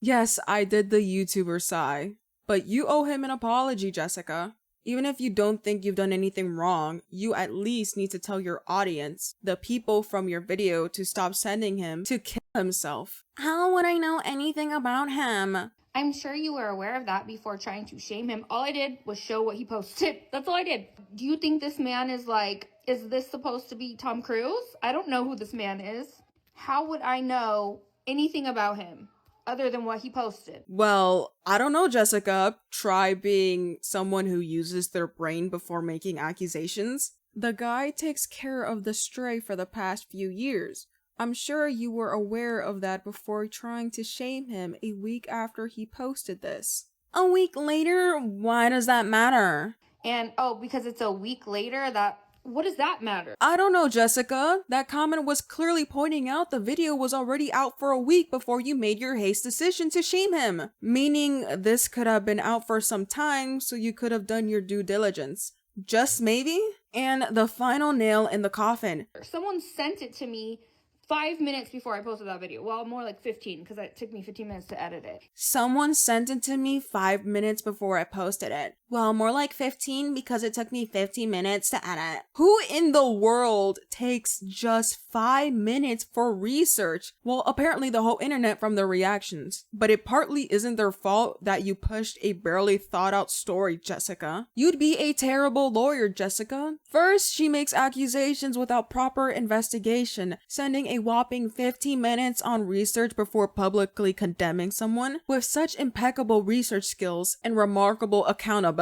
Yes, I did the YouTuber sigh. But you owe him an apology, Jessica. Even if you don't think you've done anything wrong, you at least need to tell your audience, the people from your video, to stop sending him to kill himself. How would I know anything about him? I'm sure you were aware of that before trying to shame him. All I did was show what he posted. That's all I did. Do you think this man is like, is this supposed to be Tom Cruise? I don't know who this man is. How would I know anything about him other than what he posted? Well, I don't know, Jessica. Try being someone who uses their brain before making accusations. The guy takes care of the stray for the past few years. I'm sure you were aware of that before trying to shame him a week after he posted this. A week later? Why does that matter? And because it's a week later, what does that matter? I don't know, Jessica. That comment was clearly pointing out the video was already out for a week before you made your haste decision to shame him. Meaning this could have been out for some time, so you could have done your due diligence. Just maybe? And the final nail in the coffin. Someone sent it to me 5 minutes before I posted that video. Well, more like 15, because it took me 15 minutes to edit it. Someone sent it to me 5 minutes before I posted it. Well, more like 15 because it took me 15 minutes to edit. Who in the world takes just 5 minutes for research? Well, apparently the whole internet from their reactions. But it partly isn't their fault that you pushed a barely thought out story, Jessica. You'd be a terrible lawyer, Jessica. First, she makes accusations without proper investigation, sending a whopping 15 minutes on research before publicly condemning someone. With such impeccable research skills and remarkable accountability,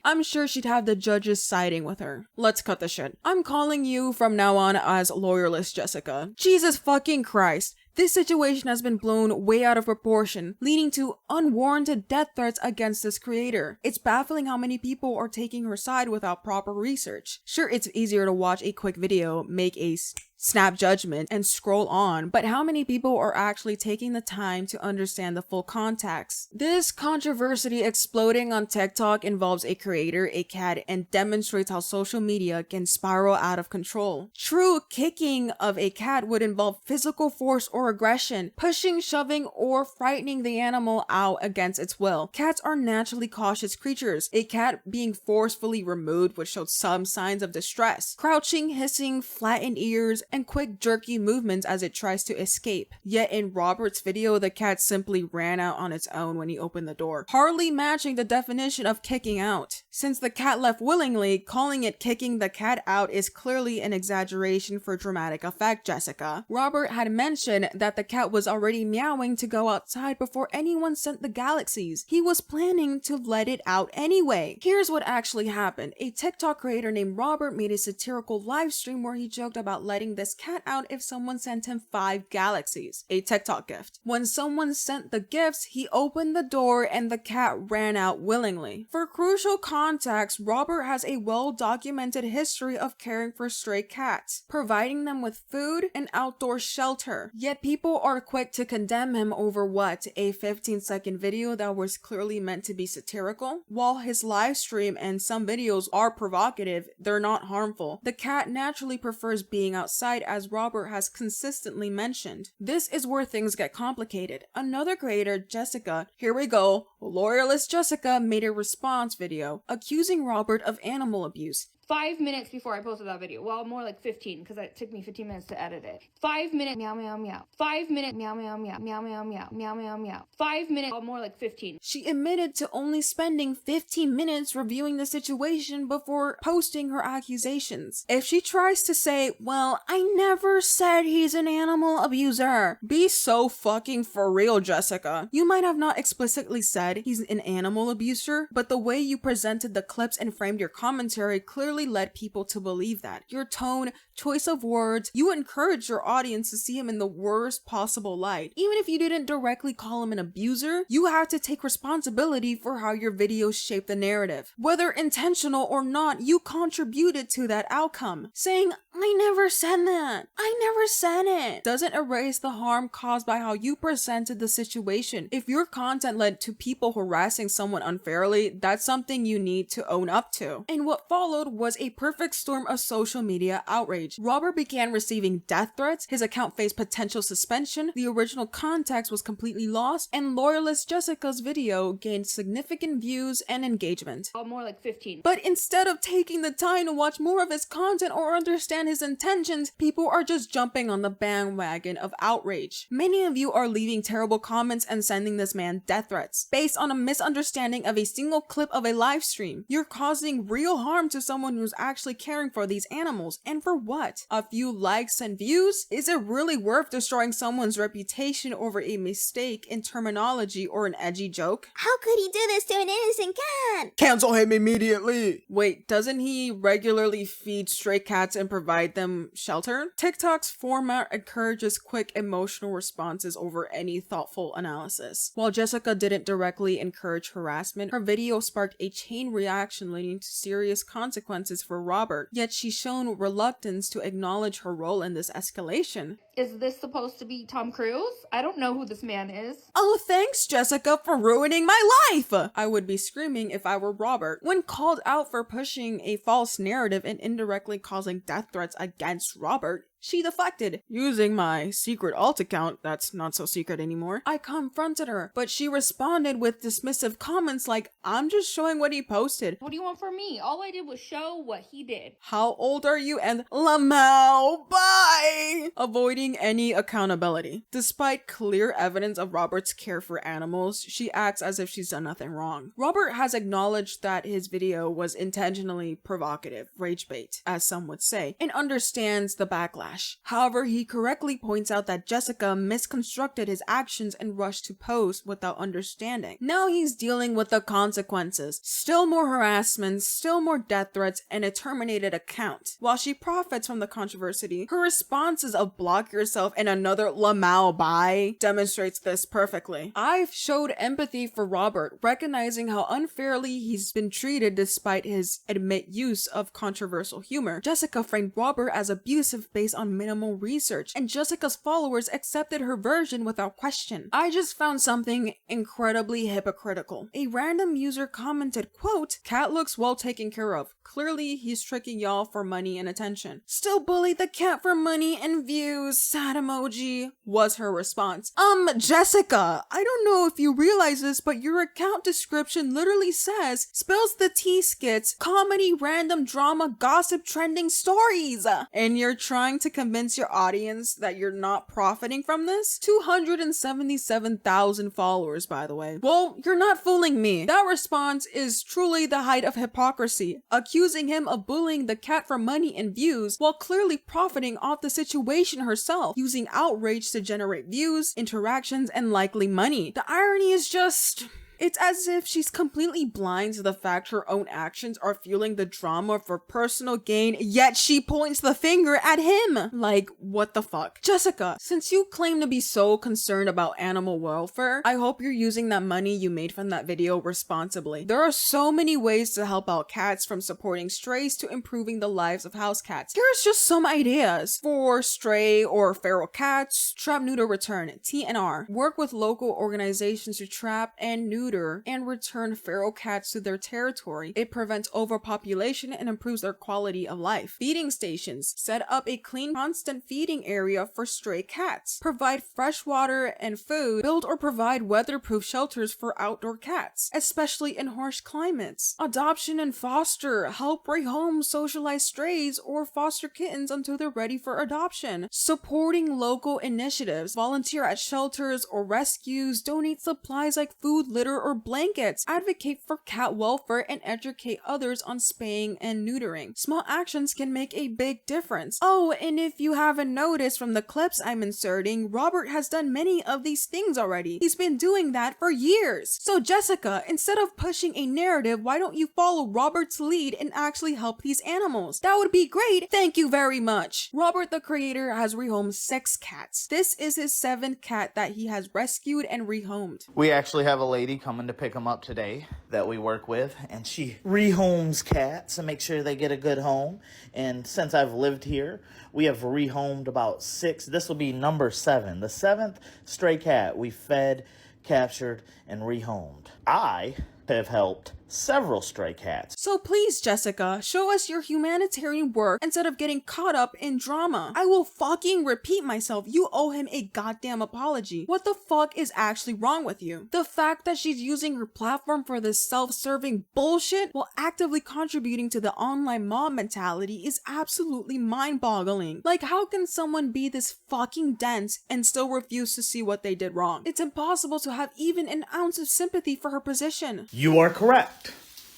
I'm sure she'd have the judges siding with her. Let's cut the shit. I'm calling you from now on as lawyerless Jessica. Jesus fucking Christ. This situation has been blown way out of proportion, leading to unwarranted death threats against this creator. It's baffling how many people are taking her side without proper research. Sure, it's easier to watch a quick video, make a snap judgment, and scroll on, but how many people are actually taking the time to understand the full context? This controversy exploding on TikTok involves a creator, a cat, and demonstrates how social media can spiral out of control. True kicking of a cat would involve physical force or aggression, pushing, shoving, or frightening the animal out against its will. Cats are naturally cautious creatures. A cat being forcefully removed would show some signs of distress. Crouching, hissing, flattened ears, and quick jerky movements as it tries to escape. Yet in Robert's video, the cat simply ran out on its own when he opened the door, hardly matching the definition of kicking out. Since the cat left willingly, calling it kicking the cat out is clearly an exaggeration for dramatic effect, Jessica. Robert had mentioned that the cat was already meowing to go outside before anyone sent the galaxies. He was planning to let it out anyway. Here's what actually happened. A TikTok creator named Robert made a satirical live stream where he joked about letting this cat out if someone sent him 5 galaxies, a TikTok gift. When someone sent the gifts, he opened the door and the cat ran out willingly. For crucial context, Robert has a well-documented history of caring for stray cats, providing them with food and outdoor shelter. Yet people are quick to condemn him over what? A 15-second video that was clearly meant to be satirical? While his live stream and some videos are provocative, they're not harmful. The cat naturally prefers being outside, as Robert has consistently mentioned. This is where things get complicated. Another creator, Jessica, here we go, lawyerless Jessica, made a response video accusing Robert of animal abuse. 5 minutes before I posted that video. Well, more like 15, because it took me 15 minutes to edit it. 5 minutes, meow, meow, meow. 5 minutes, meow, meow, meow, meow, meow, meow, meow, meow, meow. 5 minutes, well, more like 15. She admitted to only spending 15 minutes reviewing the situation before posting her accusations. If she tries to say, well, I never said he's an animal abuser, be so fucking for real, Jessica. You might have not explicitly said he's an animal abuser, but the way you presented the clips and framed your commentary clearly led people to believe that. Your tone, choice of words, you encourage your audience to see him in the worst possible light. Even if you didn't directly call him an abuser, you have to take responsibility for how your videos shape the narrative. Whether intentional or not, you contributed to that outcome. Saying, I never said that. I never said it. Doesn't erase the harm caused by how you presented the situation. If your content led to people harassing someone unfairly, that's something you need to own up to. And what followed was a perfect storm of social media outrage. Robert began receiving death threats, his account faced potential suspension, the original context was completely lost, and loyalist Jessica's video gained significant views and engagement. More like 15. But instead of taking the time to watch more of his content or understand his intentions, people are just jumping on the bandwagon of outrage. Many of you are leaving terrible comments and sending this man death threats based on a misunderstanding of a single clip of a live stream. You're causing real harm to someone who's actually caring for these animals, and for what? A few likes and views? Is it really worth destroying someone's reputation over a mistake in terminology or an edgy joke? How could he do this to an innocent cat? Cancel him immediately! Wait, doesn't he regularly feed stray cats and provide them shelter? TikTok's format encourages quick emotional responses over any thoughtful analysis. While Jessica didn't directly encourage harassment, her video sparked a chain reaction leading to serious consequences for Robert, yet she's shown reluctance to acknowledge her role in this escalation. Is this supposed to be Tom Cruise? I don't know who this man is. Oh, thanks, Jessica, for ruining my life! I would be screaming if I were Robert. When called out for pushing a false narrative and indirectly causing death threats against Robert, she deflected. Using my secret alt account, that's not so secret anymore, I confronted her, but she responded with dismissive comments like, I'm just showing what he posted. What do you want from me? All I did was show what he did. How old are you? And Lamau, bye! Avoiding any accountability. Despite clear evidence of Robert's care for animals, she acts as if she's done nothing wrong. Robert has acknowledged that his video was intentionally provocative, rage bait, as some would say, and understands the backlash. However, he correctly points out that Jessica misconstructed his actions and rushed to post without understanding. Now he's dealing with the consequences. Still more harassment, still more death threats, and a terminated account. While she profits from the controversy, her responses of block yourself and another Lamau bye demonstrates this perfectly. I've showed empathy for Robert, recognizing how unfairly he's been treated despite his admit use of controversial humor. Jessica framed Robert as abusive based on minimal research, and Jessica's followers accepted her version without question. I just found something incredibly hypocritical. A random user commented, quote, "Cat looks well taken care of. Clearly, he's tricking y'all for money and attention. Still bully the cat for money and views, sad emoji," was her response. Jessica, I don't know if you realize this, but your account description literally says, spills the tea skits, comedy, random drama, gossip, trending stories. And you're trying to convince your audience that you're not profiting from this? 277,000 followers, by the way. Well, you're not fooling me. That response is truly the height of hypocrisy, accusing him of bullying the cat for money and views while clearly profiting off the situation herself, using outrage to generate views, interactions, and likely money. The irony is just... it's as if she's completely blind to the fact her own actions are fueling the drama for personal gain, yet she points the finger at him. Like, what the fuck? Jessica, since you claim to be so concerned about animal welfare, I hope you're using that money you made from that video responsibly. There are so many ways to help out cats, from supporting strays to improving the lives of house cats. Here's just some ideas. For stray or feral cats, trap, neuter, return, TNR. Work with local organizations to trap and neuter and return feral cats to their territory. It prevents overpopulation and improves their quality of life. Feeding stations. Set up a clean, constant feeding area for stray cats. Provide fresh water and food. Build or provide weatherproof shelters for outdoor cats, especially in harsh climates. Adoption and foster. Help rehome socialized strays or foster kittens until they're ready for adoption. Supporting local initiatives. Volunteer at shelters or rescues. Donate supplies like food, litter, or blankets. Advocate for cat welfare and educate others on spaying and neutering. Small actions can make a big difference. Oh, and if you haven't noticed from the clips I'm inserting, Robert has done many of these things already. He's been doing that for years. So Jessica, instead of pushing a narrative, why don't you follow Robert's lead and actually help these animals? That would be great. Thank you very much. Robert, the creator, has rehomed 6 cats. This is his 7th cat that he has rescued and rehomed. We actually have a lady coming to pick them up today that we work with, and she rehomes cats and makes sure they get a good home. And since I've lived here, we have rehomed about 6. This will be number 7. The 7th stray cat we fed, captured, and rehomed. I have helped several stray cats. So please, Jessica, show us your humanitarian work instead of getting caught up in drama. I will fucking repeat myself, you owe him a goddamn apology. What the fuck is actually wrong with you? The fact that she's using her platform for this self-serving bullshit while actively contributing to the online mob mentality is absolutely mind-boggling. Like, how can someone be this fucking dense and still refuse to see what they did wrong? It's impossible to have even an ounce of sympathy for her position. You are correct.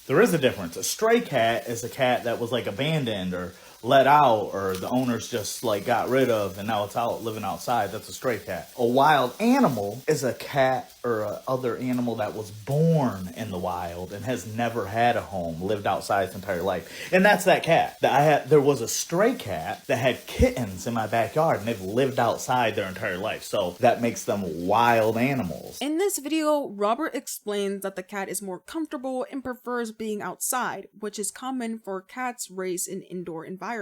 There is a difference. A stray cat is a cat that was like abandoned or let out, or the owners just like got rid of and now it's out living outside. That's a stray cat. A wild animal is a cat or a other animal that was born in the wild and has never had a home, lived outside its entire life. And that's that cat that I had. There was a stray cat that had kittens in my backyard and they've lived outside their entire life. So that makes them wild animals. In this video, Robert explains that the cat is more comfortable and prefers being outside, which is common for cats raised in indoor environments.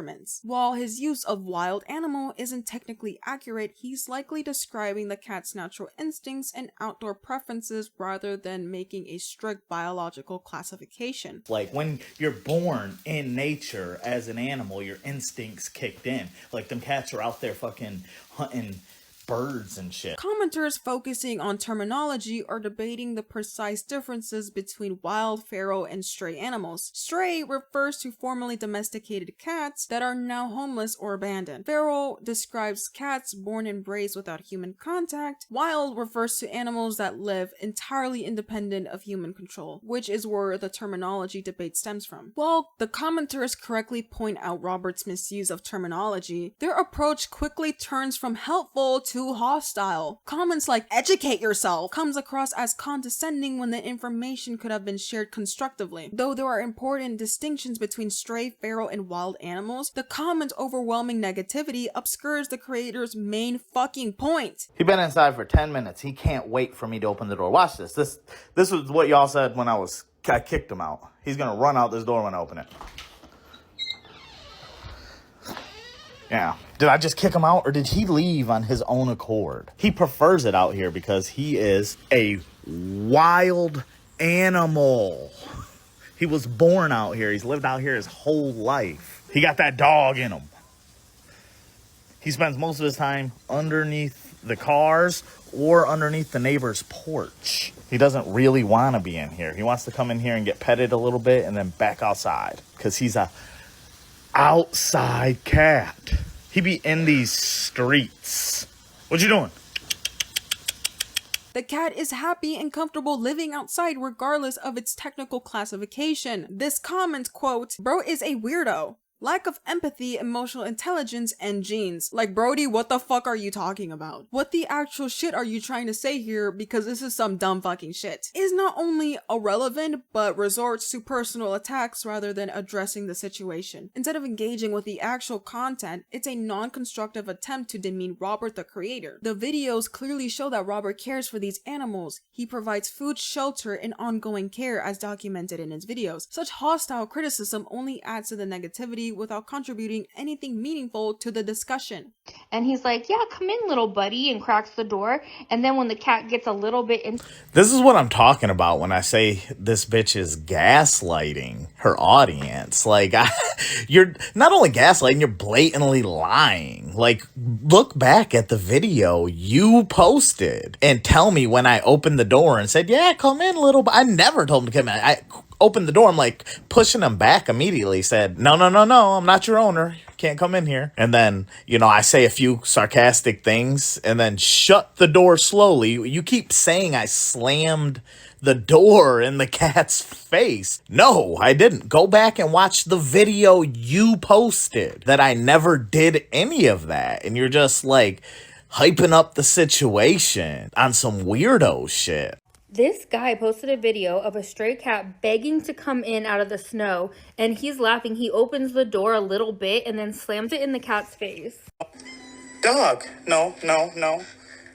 While his use of wild animal isn't technically accurate, he's likely describing the cat's natural instincts and outdoor preferences rather than making a strict biological classification. Like when you're born in nature as an animal, your instincts kicked in. Like them cats are out there fucking hunting birds and shit. Commenters focusing on terminology are debating the precise differences between wild, feral, and stray animals. Stray refers to formerly domesticated cats that are now homeless or abandoned. Feral describes cats born and raised without human contact. Wild refers to animals that live entirely independent of human control, which is where the terminology debate stems from. While the commenters correctly point out Robert's misuse of terminology, their approach quickly turns from helpful to hostile. Comments like "educate yourself" comes across as condescending when the information could have been shared constructively. Though there are important distinctions between stray, feral, and wild animals, the comment's overwhelming negativity obscures the creator's main fucking point. He's been inside for 10 minutes. He can't wait for me to open the door. Watch this. This was what y'all said when I kicked him out. He's gonna run out this door when I open it. Yeah. Did I just kick him out, or did he leave on his own accord? He prefers it out here because he is a wild animal. He was born out here. He's lived out here his whole life. He got that dog in him. He spends most of his time underneath the cars or underneath the neighbor's porch. He doesn't really want to be in here. He wants to come in here and get petted a little bit and then back outside because he's a outside cat. He be in these streets. What you doing? The cat is happy and comfortable living outside regardless of its technical classification. This comment, quote, "Bro is a weirdo. Lack of empathy, emotional intelligence, and genes." Like, Brody, what the fuck are you talking about? What the actual shit are you trying to say here? Because this is some dumb fucking shit. Is not only irrelevant, but resorts to personal attacks rather than addressing the situation. Instead of engaging with the actual content, it's a non-constructive attempt to demean Robert the creator. The videos clearly show that Robert cares for these animals. He provides food, shelter, and ongoing care as documented in his videos. Such hostile criticism only adds to the negativity without contributing anything meaningful to the discussion. And he's like, "Yeah, come in, little buddy," and cracks the door. And then when the cat gets a little bit in, this is what I'm talking about when I say this bitch is gaslighting her audience. Like, you're not only gaslighting, you're blatantly lying. Like, look back at the video you posted and tell me when I opened the door and said, "Yeah, come in, little," I never told him to come in. I opened the door. I'm like pushing him back immediately. Said, no, I'm not your owner. Can't come in here. And then, I say a few sarcastic things and then shut the door slowly. You keep saying I slammed the door in the cat's face. No, I didn't. Go back and watch the video you posted that I never did any of that. And you're just like hyping up the situation on some weirdo shit. this guy posted a video of a stray cat begging to come in out of the snow, and he's laughing. He opens the door a little bit and then slams it in the cat's face. Dog, no.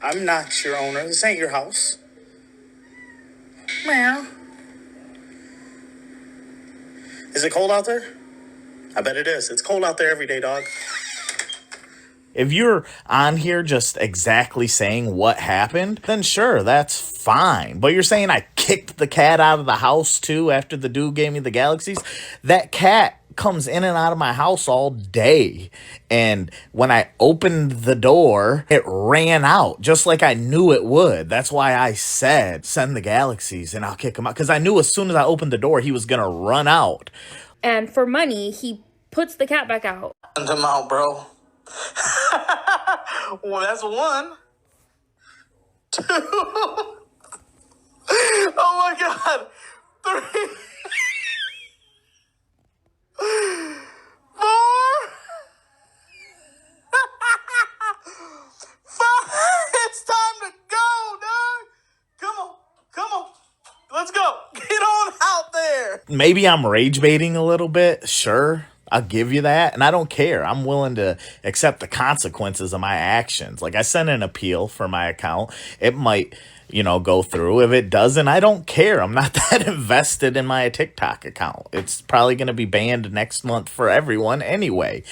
I'm not your owner. This ain't your house. Meow. Is it cold out there? I bet it is. It's cold out there every day, dog. If you're on here just exactly saying what happened, then sure, that's fine. But you're saying I kicked the cat out of the house too after the dude gave me the galaxies? That cat comes in and out of my house all day. And when I opened the door, it ran out just like I knew it would. That's why I said, send the galaxies and I'll kick him out. Because I knew as soon as I opened the door, he was going to run out. And for money, he puts the cat back out. Send him out, bro. Well, that's one. Two. Oh my God. Three. Four. Five. It's time to go, dog. Come on. Let's go. Get on out there. Maybe I'm rage baiting a little bit. Sure. I'll give you that. And I don't care. I'm willing to accept the consequences of my actions. Like I sent an appeal for my account. It might, go through. If it doesn't, I don't care. I'm not that invested in my TikTok account. It's probably going to be banned next month for everyone anyway.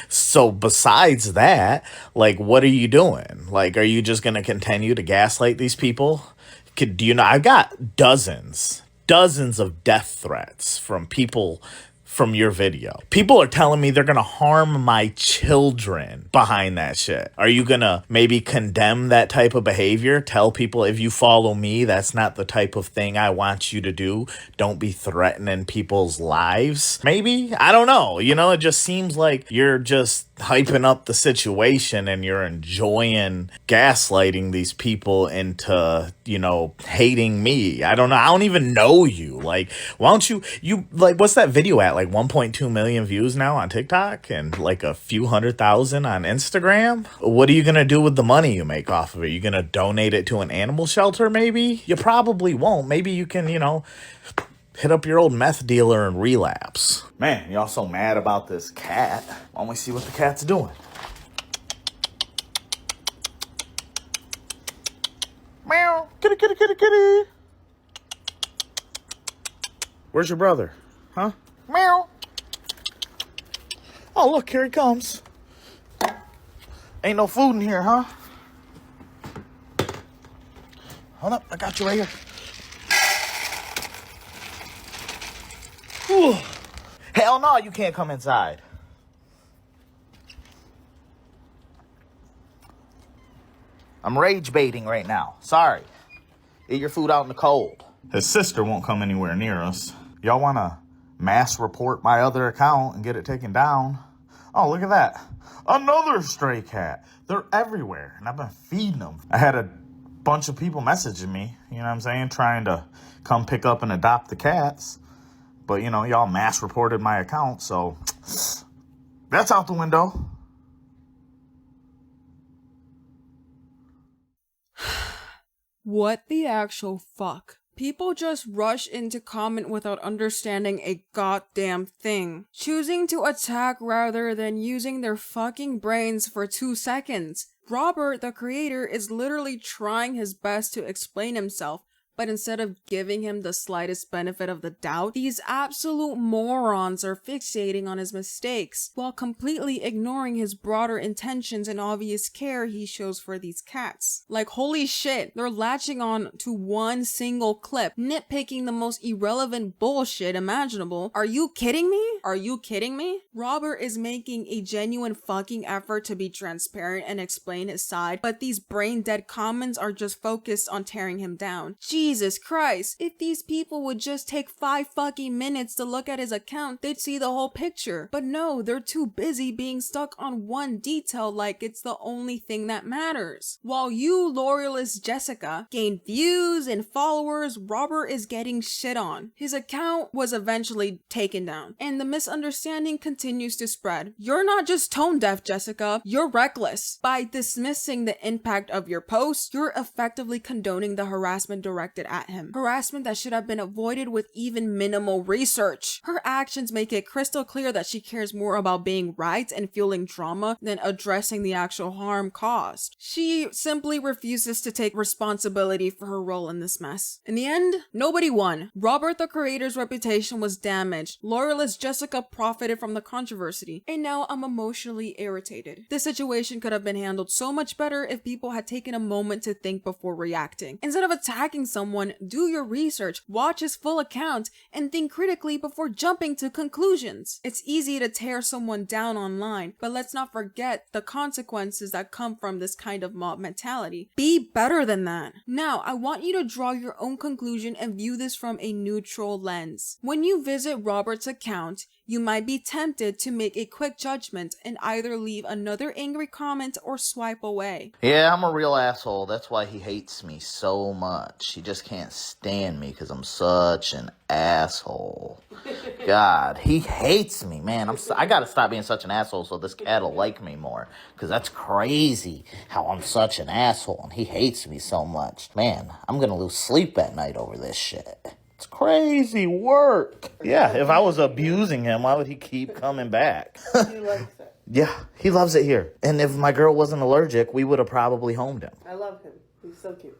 So besides that, like, what are you doing? Like, are you just going to continue to gaslight these people? I've got dozens of death threats from people from your video. People are telling me they're gonna harm my children behind that shit. Are you gonna maybe condemn that type of behavior? Tell people, if you follow me, that's not the type of thing I want you to do. Don't be threatening people's lives. Maybe? I don't know. It just seems like you're just hyping up the situation and you're enjoying gaslighting these people into, hating me. I don't know. I don't even know you. Like, why don't you what's that video at? Like 1.2 million views now on TikTok and like a few 100,000 on Instagram. What are you going to do with the money you make off of it? You going to donate it to an animal shelter maybe? You probably won't. Maybe you can, hit up your old meth dealer and relapse. Man, y'all so mad about this cat. Why don't we see what the cat's doing? Meow. Kitty, kitty, kitty, kitty. Where's your brother? Huh? Meow. Oh, look, here he comes. Ain't no food in here, huh? Hold up, I got you right here. Whew. Hell no, you can't come inside. I'm rage baiting right now. Sorry. Eat your food out in the cold. His sister won't come anywhere near us. Y'all want to mass report my other account and get it taken down? Oh, look at that. Another stray cat. They're everywhere, and I've been feeding them. I had a bunch of people messaging me, trying to come pick up and adopt the cats. But, y'all mass reported my account, so that's out the window. What the actual fuck? People just rush into comment without understanding a goddamn thing. Choosing to attack rather than using their fucking brains for 2 seconds. Robert, the creator, is literally trying his best to explain himself, but instead of giving him the slightest benefit of the doubt, these absolute morons are fixating on his mistakes, while completely ignoring his broader intentions and obvious care he shows for these cats. Like, holy shit, they're latching on to one single clip, nitpicking the most irrelevant bullshit imaginable. Are you kidding me? Are you kidding me? Robert is making a genuine fucking effort to be transparent and explain his side, but these brain-dead comments are just focused on tearing him down. Jesus Christ, if these people would just take 5 fucking minutes to look at his account, they'd see the whole picture. But no, they're too busy being stuck on one detail like it's the only thing that matters. While you, loyalist Jessica, gain views and followers, Robert is getting shit on. His account was eventually taken down, and the misunderstanding continues to spread. You're not just tone deaf, Jessica, you're reckless. By dismissing the impact of your post, you're effectively condoning the harassment directed directed at him. Harassment that should have been avoided with even minimal research. Her actions make it crystal clear that she cares more about being right and fueling drama than addressing the actual harm caused. She simply refuses to take responsibility for her role in this mess. In the end, nobody won. Robert the creator's reputation was damaged. Loyalist Jessica profited from the controversy, and now I'm emotionally irritated. This situation could have been handled so much better if people had taken a moment to think before reacting. Instead of attacking someone, do your research, watch his full account, and think critically before jumping to conclusions. It's easy to tear someone down online, but let's not forget the consequences that come from this kind of mob mentality. Be better than that. Now, I want you to draw your own conclusion and view this from a neutral lens. When you visit Robert's account, you might be tempted to make a quick judgment and either leave another angry comment or swipe away. Yeah, I'm a real asshole. That's why he hates me so much. He just can't stand me because I'm such an asshole. God, he hates me, man. I gotta stop being such an asshole so this cat'll like me more. Because that's crazy how I'm such an asshole and he hates me so much. Man, I'm gonna lose sleep at night over this shit. It's crazy work. Yeah, if I was abusing him, why would he keep coming back? He likes it. Yeah, he loves it here. And if my girl wasn't allergic, we would have probably homed him. I love him. He's so cute.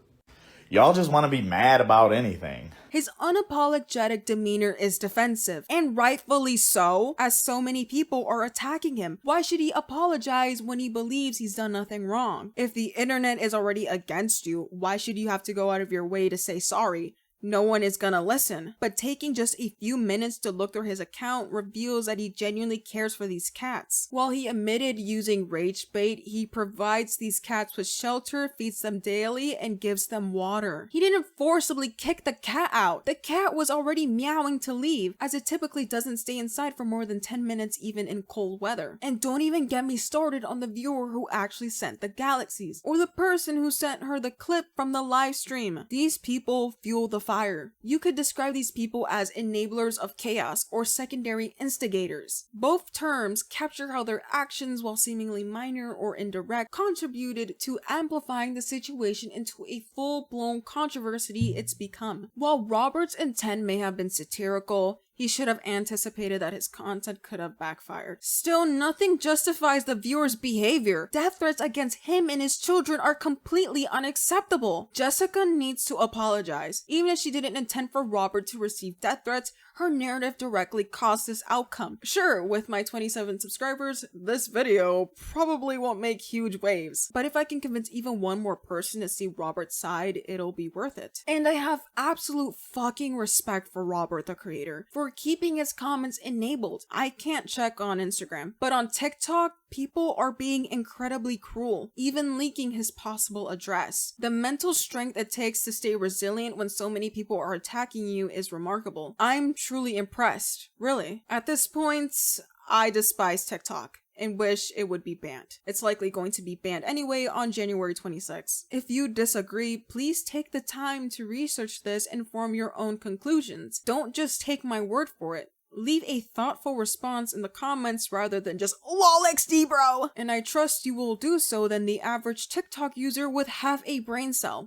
Y'all just want to be mad about anything. His unapologetic demeanor is defensive, and rightfully so, as so many people are attacking him. Why should he apologize when he believes he's done nothing wrong? If the internet is already against you, why should you have to go out of your way to say sorry? No one is gonna listen. But taking just a few minutes to look through his account reveals that he genuinely cares for these cats. While he admitted using rage bait, he provides these cats with shelter, feeds them daily, and gives them water. He didn't forcibly kick the cat out. The cat was already meowing to leave, as it typically doesn't stay inside for more than 10 minutes even in cold weather. And don't even get me started on the viewer who actually sent the galaxies, or the person who sent her the clip from the live stream. These people fuel the fire. You could describe these people as enablers of chaos or secondary instigators. Both terms capture how their actions, while seemingly minor or indirect, contributed to amplifying the situation into a full-blown controversy it's become. While Robert's intent may have been satirical, he should have anticipated that his content could have backfired. Still, nothing justifies the viewer's behavior. Death threats against him and his children are completely unacceptable. Jessica needs to apologize. Even if she didn't intend for Robert to receive death threats, her narrative directly caused this outcome. Sure, with my 27 subscribers, this video probably won't make huge waves, but if I can convince even one more person to see Robert's side, it'll be worth it. And I have absolute fucking respect for Robert the creator, for keeping his comments enabled. I can't check on Instagram, but on TikTok, people are being incredibly cruel, even leaking his possible address. The mental strength it takes to stay resilient when so many people are attacking you is remarkable. I'm truly impressed, really. At this point, I despise TikTok and wish it would be banned. It's likely going to be banned anyway on January 26. If you disagree, please take the time to research this and form your own conclusions. Don't just take my word for it. Leave a thoughtful response in the comments rather than just "lol XD bro," and I trust you will do so than the average TikTok user with half a brain cell.